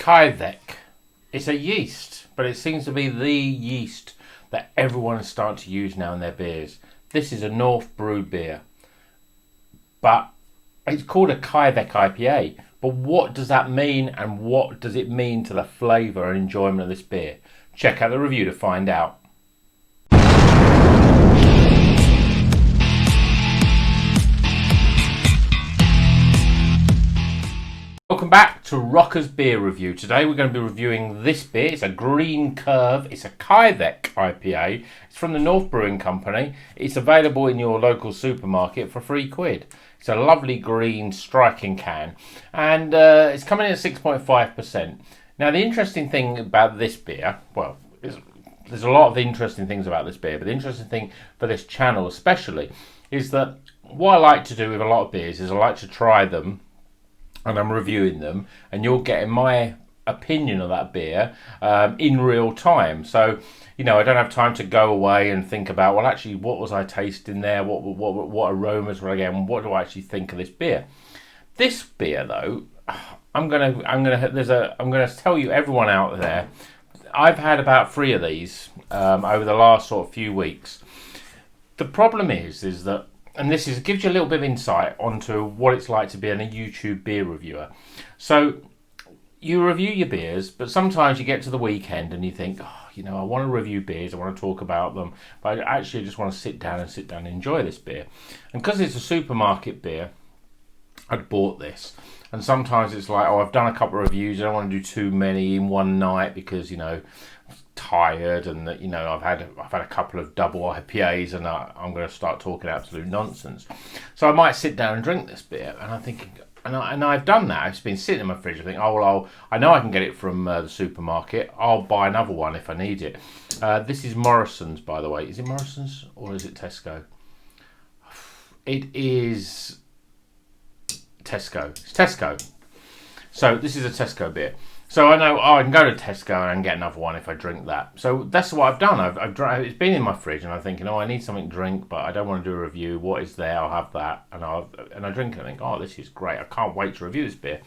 kybeck. It's a yeast, but it seems to be the yeast that everyone is starting to use now in their beers. This is a North Brew beer, but it's called a kybeck IPA. But what does that mean, and what does it mean to the flavour and enjoyment of this beer? Check out the review to find out. Welcome back to Rocker's Beer Review. Today we're going to be reviewing this beer. It's a Green Curve. It's a kybeck IPA. It's from the North Brewing Company. It's available in your local supermarket for £3. It's a lovely green striking can, and it's coming in at 6.5%. Now the interesting thing about this beer, well, there's a lot of interesting things about this beer, but the interesting thing for this channel especially is that what I like to do with a lot of beers is I like to try them and I'm reviewing them, and you're getting my opinion of that beer in real time. So, you know, I don't have time to go away and think about, well, actually, what was I tasting there? What aromas were I getting? What do I actually think of this beer? This beer, though, I'm gonna tell you, everyone out there, I've had about 3 of these over the last sort of few weeks. The problem is that, and this gives you a little bit of insight onto what it's like to be a YouTube beer reviewer. So you review your beers, but sometimes you get to the weekend and you think, oh, you know, I want to review beers, I want to talk about them, but I actually just want to sit down and enjoy this beer. And because it's a supermarket beer, I'd bought this. And sometimes it's like, oh, I've done a couple of reviews, I don't want to do too many in one night because, you know, tired, and that, you know, I've had a couple of double IPAs and I'm going to start talking absolute nonsense. So I might sit down and drink this beer, and I'm thinking, and I've done that. It's been sitting in my fridge. I think, oh well, I know I can get it from the supermarket. I'll buy another one if I need it. This is Morrison's, by the way. Is it Morrison's or is it Tesco? It is Tesco. It's Tesco. So this is a Tesco beer. So I know, I can go to Tesco and get another one if I drink that. So that's what I've done. It's been in my fridge, and I'm thinking, oh, I need something to drink, but I don't want to do a review. What is there? I'll have that, and I drink it. And I think, oh, this is great. I can't wait to review this beer.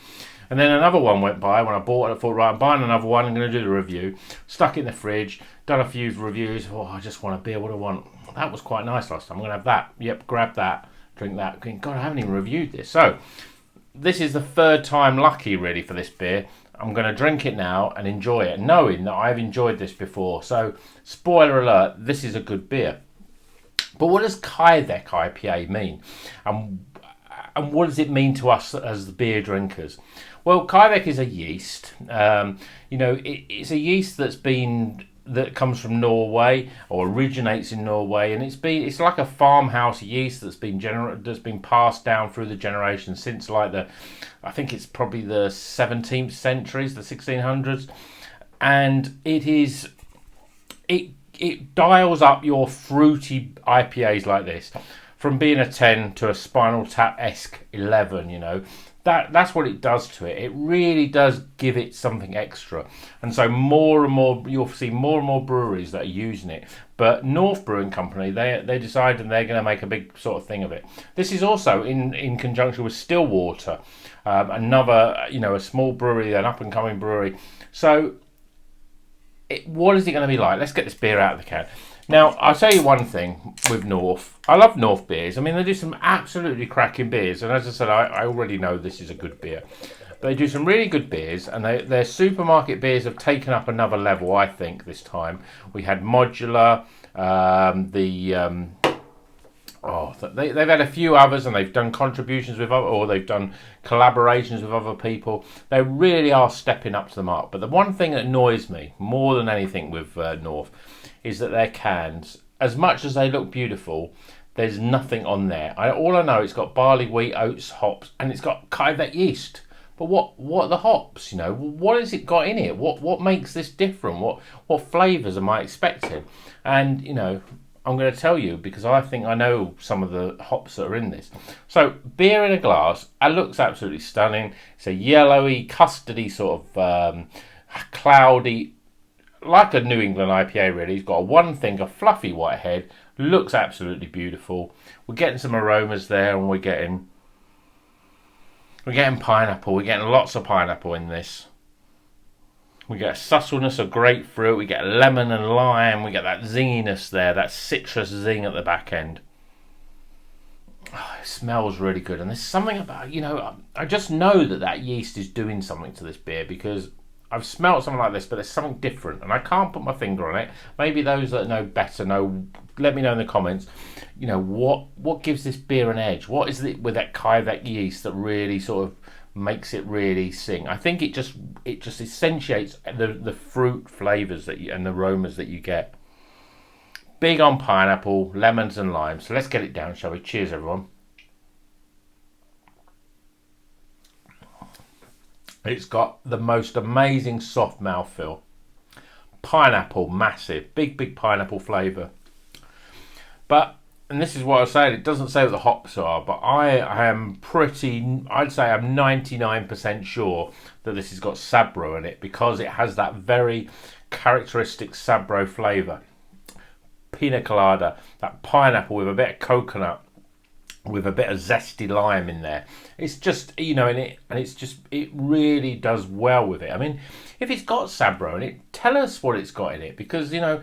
And then another one went by. When I bought it, I thought, right, I'm buying another one. I'm going to do the review. Stuck it in the fridge. Done a few reviews. Oh, I just want a beer. What do I want? That was quite nice last time. I'm going to have that. Yep, grab that. Drink that. God, I haven't even reviewed this. So this is the third time lucky, really, for this beer. I'm going to drink it now and enjoy it, knowing that I've enjoyed this before. So, spoiler alert, this is a good beer. But what does kybeck IPA mean? And what does it mean to us as the beer drinkers? Well, kybeck is a yeast. You know, it's a yeast that comes from Norway, or originates in Norway, and it's like a farmhouse yeast that's been passed down through the generations since I think it's probably the 17th centuries, the 1600s, and it dials up your fruity IPAs like this, from being a 10 to a Spinal Tap-esque 11, you know. That's what it does to it. It really does give it something extra. And so more and more, you'll see more and more breweries that are using it. But North Brewing Company, they decided they're going to make a big sort of thing of it. This is also in conjunction with Stillwater, another, you know, a small brewery, an up-and-coming brewery. So what is it going to be like? Let's get this beer out of the can. Now, I'll tell you one thing with North. I love North beers. I mean, they do some absolutely cracking beers. And as I said, I already know this is a good beer. They do some really good beers, and their supermarket beers have taken up another level, I think, this time. We had Modular, they've had a few others, and they've done contributions with or they've done collaborations with other people. They really are stepping up to the mark. But the one thing that annoys me more than anything with North is that their cans, as much as they look beautiful, there's nothing on there. All I know, it's got barley, wheat, oats, hops, and it's got kybeck yeast. But what are the hops? You know, what has it got in it? What makes this different? What flavours am I expecting? And you know, I'm going to tell you, because I think I know some of the hops that are in this. So, beer in a glass. It looks absolutely stunning. It's a yellowy, custardy sort of cloudy, like a New England IPA really. It's got a fluffy white head. Looks absolutely beautiful. We're getting some aromas there, and we're getting pineapple. We're getting lots of pineapple in this. We get a subtleness of grapefruit, we get lemon and lime, we get that zinginess there, that citrus zing at the back end. Oh, it smells really good, and there's something about, you know, I just know that yeast is doing something to this beer, because I've smelled something like this, but there's something different, and I can't put my finger on it. Maybe those that know better know. Let me know in the comments. You know, what gives this beer an edge? What is it with that Kveik yeast that really sort of makes it really sing? I think it just accentuates the fruit flavors that and the aromas that you get. Big on pineapple, lemons and limes. So let's get it down, shall we? Cheers, everyone. It's got the most amazing soft mouthfeel. Pineapple, massive, big pineapple flavour. But, and this is what I said, it doesn't say what the hops are, but I'd say I'm 99% sure that this has got Sabro in it, because it has that very characteristic Sabro flavour. Pina colada, that pineapple with a bit of coconut, with a bit of zesty lime in there. It's just, you know, it really does well with it. I mean, if it's got Sabro in it, tell us what it's got in it, because, you know,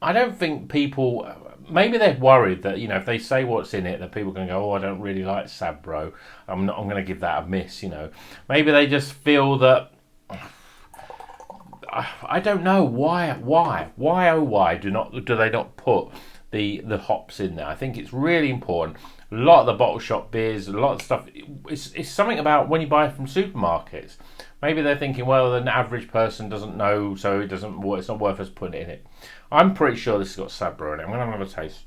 I don't think people, maybe they're worried that, you know, if they say what's in it, that people are going to go, oh, I don't really like Sabro, I'm going to give that a miss, you know. Maybe they just feel that, I don't know why do they not put the hops in there. I think it's really important. A lot of the bottle shop beers, a lot of stuff, it's something about when you buy from supermarkets. Maybe they're thinking, well, the average person doesn't know, so it's not worth us putting it in it. I'm pretty sure this has got Sabro in it. I'm going to have a taste.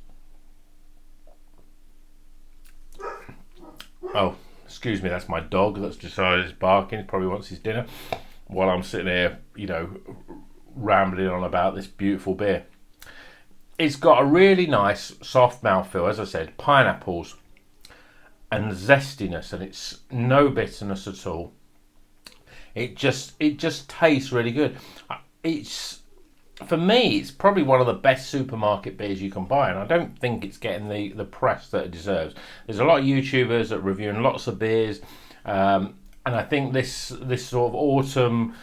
Oh, excuse me, that's my dog that's decided he's barking. He probably wants his dinner, while I'm sitting here, you know, rambling on about this beautiful beer. It's got a really nice soft mouthfeel, as I said, pineapples and zestiness, and it's no bitterness at all. It just tastes really good. For me, it's probably one of the best supermarket beers you can buy, and I don't think it's getting the press that it deserves. There's a lot of YouTubers that are reviewing lots of beers, and I think this sort of autumn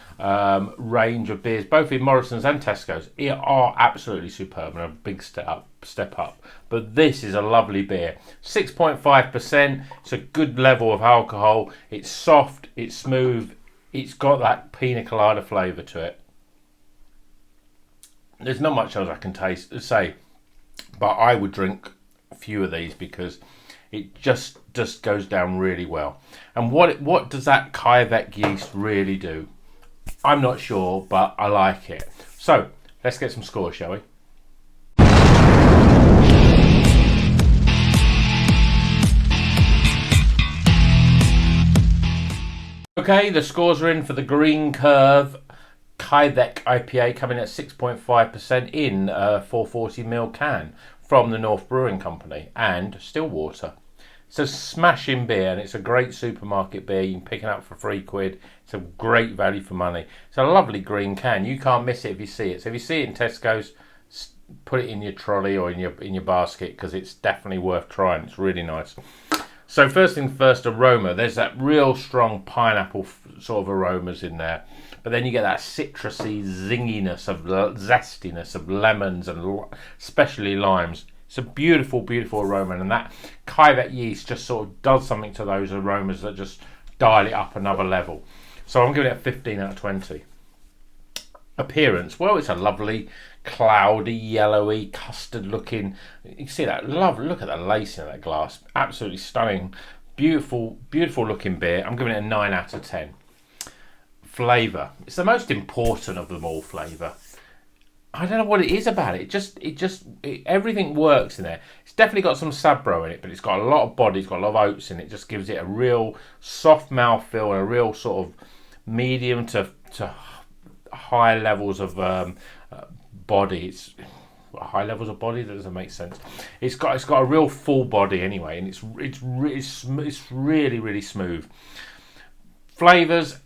range of beers, both in Morrison's and Tesco's, are absolutely superb and a big step up. But this is a lovely beer. 6.5%. It's a good level of alcohol. It's soft. It's smooth. It's got that pina colada flavour to it. There's not much else I can say, but I would drink a few of these because it just goes down really well. And what does that Kveik yeast really do? I'm not sure, but I like it. So let's get some scores, shall we? Okay, the scores are in for the Green Curve Kveik IPA, coming at 6.5% in a 440ml can from the North Brewing Company and Stillwater. It's a smashing beer, and it's a great supermarket beer. You can pick it up for £3. It's a great value for money. It's a lovely green can. You can't miss it if you see it. So if you see it in Tesco's, put it in your trolley or in your basket, because it's definitely worth trying. It's really nice. So first thing first, aroma. There's that real strong pineapple sort of aromas in there. But then you get that citrusy zinginess of zestiness of lemons and especially limes. It's a beautiful, beautiful aroma, and that Kveik yeast just sort of does something to those aromas that just dial it up another level. So I'm giving it a 15 out of 20. Appearance, well, it's a lovely, cloudy, yellowy, custard-looking. You can see that. Look at that lace in that glass. Absolutely stunning, beautiful, beautiful looking beer. I'm giving it a 9 out of 10. Flavour. It's the most important of them all. Flavour. I don't know what it is about it. Everything works in there. It's definitely got some Sabro in it, but it's got a lot of body. It's got a lot of oats in it. It just gives it a real soft mouthfeel and a real sort of medium to high levels of body. It's high levels of body. That doesn't make sense. It's got a real full body anyway, and it's really, really smooth. Flavours.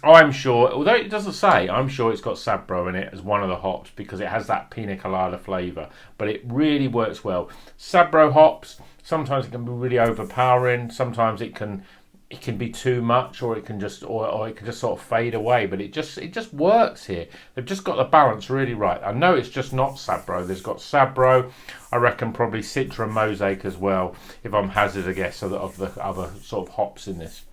I'm sure, although it doesn't say, I'm sure it's got Sabro in it as one of the hops, because it has that pina colada flavour, but it really works well. Sabro hops, sometimes it can be really overpowering, sometimes it can it can be too much, or it can just or it can just sort of fade away. But it just works here. They've just got the balance really right. I know it's just not Sabro. There's got Sabro. I reckon probably Citra and Mosaic as well, if I'm hazard a guess of the other sort of hops in this.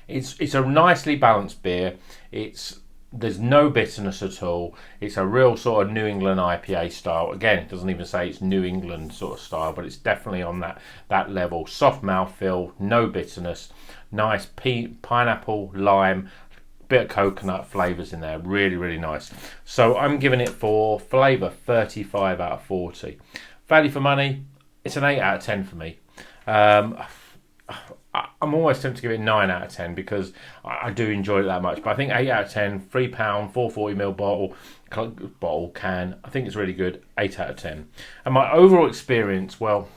It's a nicely balanced beer. There's no bitterness at all. It's a real sort of New England IPA style. Again, it doesn't even say it's New England sort of style, but it's definitely on that level. Soft mouthfeel, no bitterness, nice pineapple, lime, bit of coconut flavours in there. Really, really nice. So I'm giving it for flavour 35 out of 40. Value for money, it's an 8 out of 10 for me. I'm almost tempted to give it 9 out of 10 because I do enjoy it that much. But I think 8 out of 10, £3, 440ml bottle can. I think it's really good. 8 out of 10. And my overall experience, well,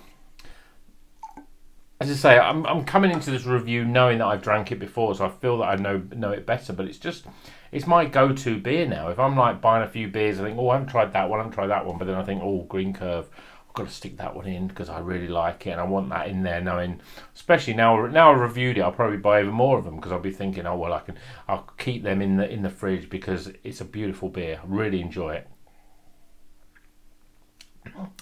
as I say, I'm coming into this review knowing that I've drank it before, so I feel that I know it better. But it's my go-to beer now. If I'm like buying a few beers, I think, oh, I haven't tried that one. But then I think, oh, Green Curve, I've got to stick that one in because I really like it and I want that in there, knowing, especially now I've reviewed it, I'll probably buy even more of them because I'll be thinking, oh well, I'll keep them in the fridge because it's a beautiful beer. I really enjoy it.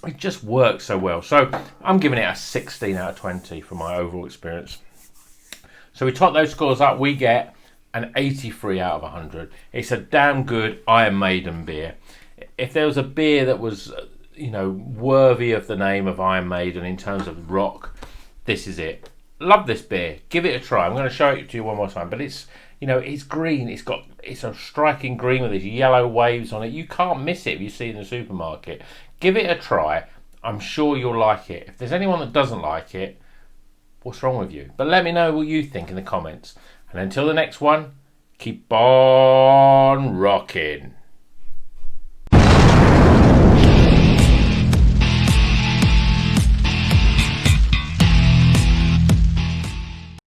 It just works so well. So I'm giving it a 16 out of 20 for my overall experience. So we top those scores up, we get an 83 out of 100. It's a damn good Iron Maiden beer. If there was a beer that was, worthy of the name of Iron Maiden in terms of rock, this is it. Love this beer. Give it a try. I'm going to show it to you one more time, but it's green. It's a striking green with these yellow waves on it. You can't miss it if you see it in the supermarket. Give it a try. I'm sure you'll like it. If there's anyone that doesn't like it, what's wrong with you? But let me know what you think in the comments. And until the next one, keep on rocking.